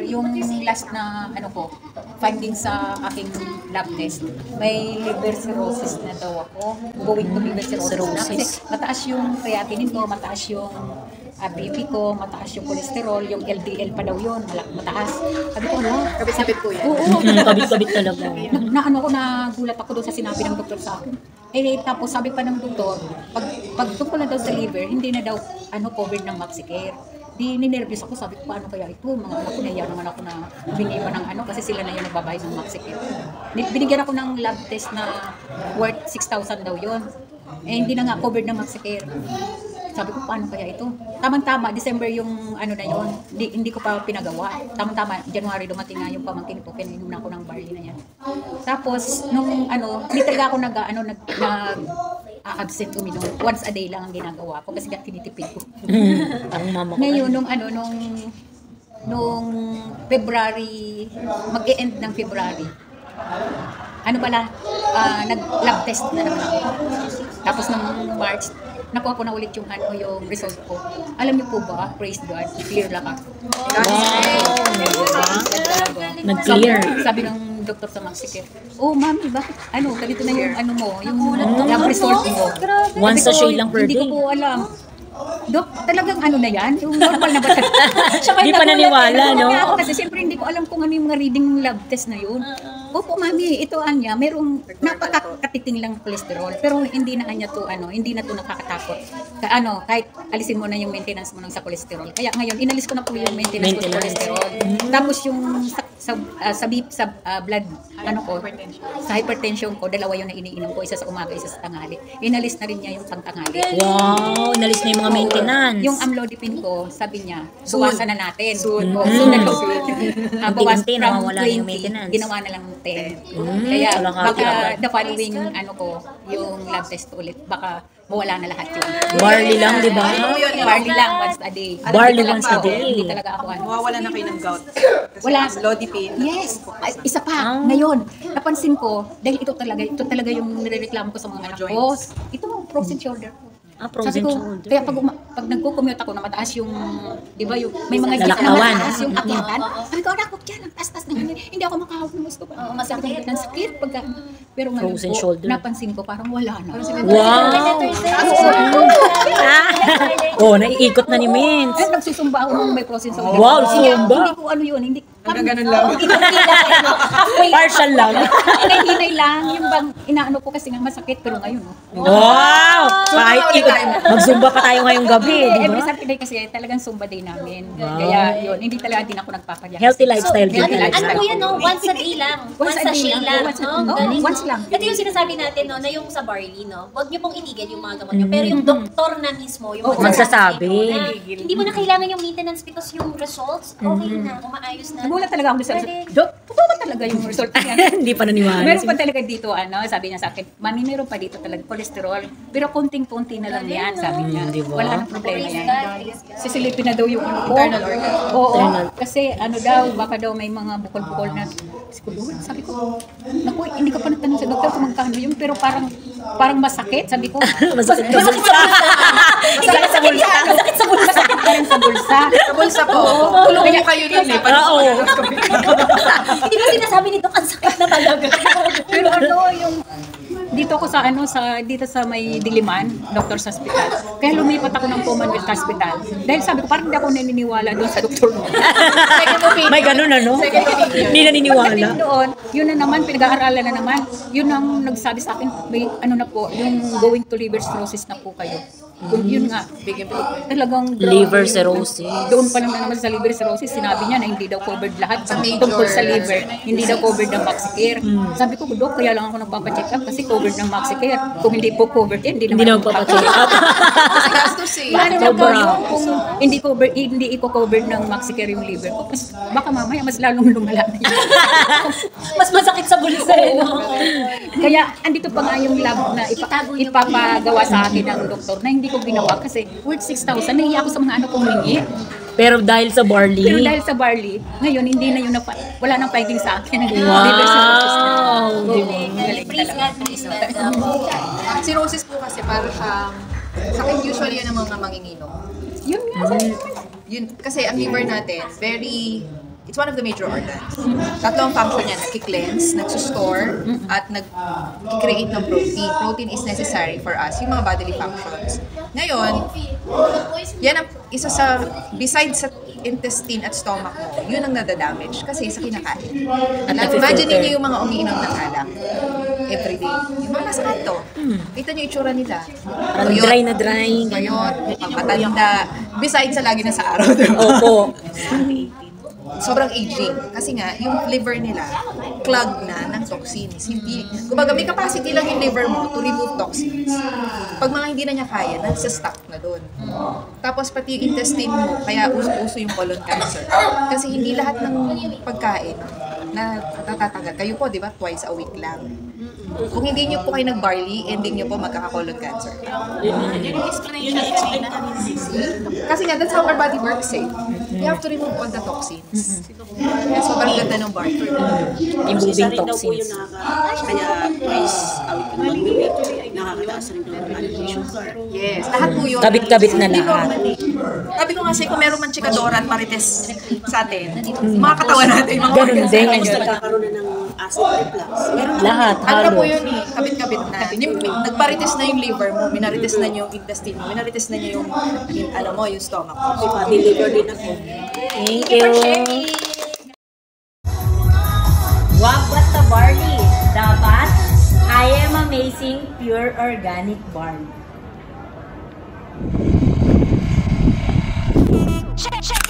Yung last na ano ko, findings sa aking lab test, may liver cirrhosis na daw ako. Going to liver cirrhosis na. Kasi mataas yung creatinine ko, mataas yung BP ko, mataas yung cholesterol, yung LDL pa daw yun, mataas. Sabi ko, ano? Kabit-kabit po yan. Oo. Kabit-kabit talaga. Nagulat ako doon sa sinabi ng doktor sa akin. Tapos sabi pa ng doktor, pag tungkol na daw sa liver, hindi na daw covered ng MaxiCare. Di ninervous ako, sabi ko, paano kaya ito? Mga anak ko, nahiya naman ako na bingi pa ng kasi kasi sila na yung nagbabayad ng MaxiCare. Binigyan ako ng lab test na worth 6,000 daw yun. Hindi na nga covered ng MaxiCare. Sabi ko, paano kaya ito? Tamang-tama, December yung na yun, hindi ko pa pinagawa. Tamang-tama, January dumating nga yung pamangkin ko, pinainom na ako ng barley na yan. Tapos, nung hindi talaga ako absent uminom. Once a day lang ang ginagawa ko kasi tinitipid ko. Ang mama ko. Ngayon, nung February, mag-e-end ng February, nag-lab test na naman ako. Tapos nung March, nakuha ko na ulit yung result ko. Alam niyo po ba, praise God, clear lahat. Nag-clear. Sabi ng doktor sa MaxiCare, oh mami, bakit ganito na yung yung lab result mo. One sachet lang per day. Hindi ko po alam. Dok, talagang na yan? Yung normal na ba? Hindi pa naniwala, no? Kasi siyempre hindi ko alam kung ano yung mga reading lab test na yun. Opo, mami, ito merong napakatiting lang cholesterol. Pero hindi na to nakakatakot. Kahit alisin mo na yung maintenance mo sa cholesterol. Kaya ngayon, inalis ko na po yung maintenance ko sa cholesterol. Tapos yung sa blood, sa hypertension ko, dalawa yung na iniinom ko, isa sa umaga, isa sa tanghali. Inalis na rin niya yung pangtanghali. Wow, inalis na yung mga maintenance. Yung amlodipine ko, sabi niya, bawasan na natin. Soon. Bawas from nawawala yung 20, maintenance. ginawa na lang 10. Kaya baka the following yung lab test ulit, baka mawala na lahat yun. Barley lang, di ba? Barley lang once a day. Barley once a day. Hindi talaga ako Mawawala na kayo ng gout. Wala. Lodipine. Yes. Isa pa. Ngayon, napansin ko, dahil ito talaga yung nirereklamo ko sa mga anak ko. Ito frozen shoulder ko. Frozen shoulder. Kaya pag nagko-commute ako na mataas yung, di ba, yung may mga Lalakawan. mataas yung akitan. Sabi ko, anak ko dyan, ang taas-taas na ganyan. Hindi ako makahawak ng gusto. Masakit. Ang sakit. Pero ngayon Frozen po, shoulder. napansin ko, parang wala na. Wow! Naiikot na ni Mints. Nagsusumba ako nung may frozen shoulder. Wow, sumba? Hindi ko yun. Hindi. Hanggang ganun lang. Partial lang. Hinay-hinay lang. Yung bang inaano ko kasi nga masakit. Pero ngayon, Wow! Kahit ikot. Mag-zumba pa tayo ngayong gabi, di every ba? Saturday kasi talagang Zumba day namin. Kaya yun, hindi talaga din ako nagpapadyak. Healthy lifestyle din. Ano po yan, no? Once a day lang. Once a day lang. Once lang. Ito yung sinasabi natin, no, na yung sa barley, no? Huwag niyo pong inigid yung mga gamot niyo. Pero yung doktor na mismo, yung magsasabi. Hindi mo na kailangan yung maintenance because yung results, okay na, umaayos na. Nagulat talaga ako sa result. Dok, totoo ba talaga yung result niya? Hindi pa naniwala. Meron pa talaga dito, sabi niya sa akin, mami, meron pa dito talaga cholesterol. Pero konting-konti na lang yan, sabi niya. Diba? Wala nang problema Praise yan. God. Sisilipin na daw yung ko. Internal organ. Oo. Kasi baka daw may mga bukol-bukol na siguro. Sabi ko, naku, hindi ko pa natanong sa doktor kung magkano yun, pero parang masakit. Sabi ko, Masakit sa bulsa. masakit sa bulsa. Masakit pa rin sa bulsa. Sa bulsa po. Tulong mo kayo rin eh. Oo. Hindi ba sinasabi nito, ang sakit na talaga. Pero yung dito ako dito sa may Diliman, Doctor's Hospital. Kaya lumipat ako ng Commonwealth Hospital. Dahil sabi ko, parang hindi ako naniniwala doon sa doktor mo. May ganun Hindi naniniwala. Doon, yun na naman, pinag-aaralan na naman. Yun ang nagsabi sa akin, may na po, yung going to liver cirrhosis na po kayo. Yun nga, talagang Liver cirrhosis. Doon pa lang naman sa liver cirrhosis, sinabi niya na hindi daw covered lahat tungkol sa liver. Hindi daw covered ng MaxiCare. Sabi ko, Dok, kaya lang ako nagpapacheck up kasi covered ng MaxiCare. Kung hindi po covered yan, hindi naman magpapacheck up. Kasi gastos eh. Paano na po yun kung hindi i-covered ng MaxiCare yung liver ko? Baka mamaya mas lalong lumala na yun. Mas masakit sa bulsa, no? Kaya andito pa nga yung lab na ipapagawa sa akin ng doktor na hindi ko ginawa kasi worth 6,000. Nahiya ako sa mga kong hingi. Pero dahil sa barley. Pero dahil sa barley, ngayon hindi na yung wala nang fighting sa akin. Wow! Praise God, praise God. Cirrhosis po kasi para siyang, sa akin usually yan ang mga manginginom. Yun nga. Yun, kasi ang liver natin, very it's one of the major organs. Tatlong function niya, nag-cleanse, nag-store, at nag-create ng protein. Protein is necessary for us, yung mga bodily functions. Ngayon, yan ang isa sa, besides sa intestine at stomach mo, yun ang nadadamage kasi sa kinakain. Imagine niyo yung mga umiinom ng alak everyday. Yung mga nasa kanto. Kita niyo yung itsura nila. Parang dry na dry. Ngayon, matanda. Besides sa lagi na sa araw, diba? Opo. Sobrang aging. Kasi nga, yung liver nila, clogged na ng toxins. Hindi, kumbaga may capacity lang yung liver mo to remove toxins. Pag mga hindi na niya kaya, nasa-stuck na doon. Tapos pati yung intestine mo, kaya uso yung colon cancer. Kasi hindi lahat ng pagkain na natatanggal. Kayo po, di ba, twice a week lang. Kung hindi nyo po kayo nag-barley, ending nyo po magkaka-colon cancer. Kasi nga, that's how our body works eh. You have to remove all the toxins. Kaya sobrang ganda ng barley. Removing toxins. Kaya twice a week na mag-meet, nakakataas rin doon ang sugar. Yes, lahat po yun. Kabit-kabit na lahat. Sabi ko kasi kung meron man chikadora at marites sa atin, mga katawan natin, mga Ganun organs din. natin. Nagkakaroon na ng acid reflux. Meron Lahat, Ano na halo. po yun eh, kabit-kabit na. Yung, nagparites na yung liver mo, minarites na yung intestine mo, minarites na yung ano mo, yung stomach mo. deliver din ako. Thank you. Wag basta barley. Dapat, I am amazing pure organic barley. Check.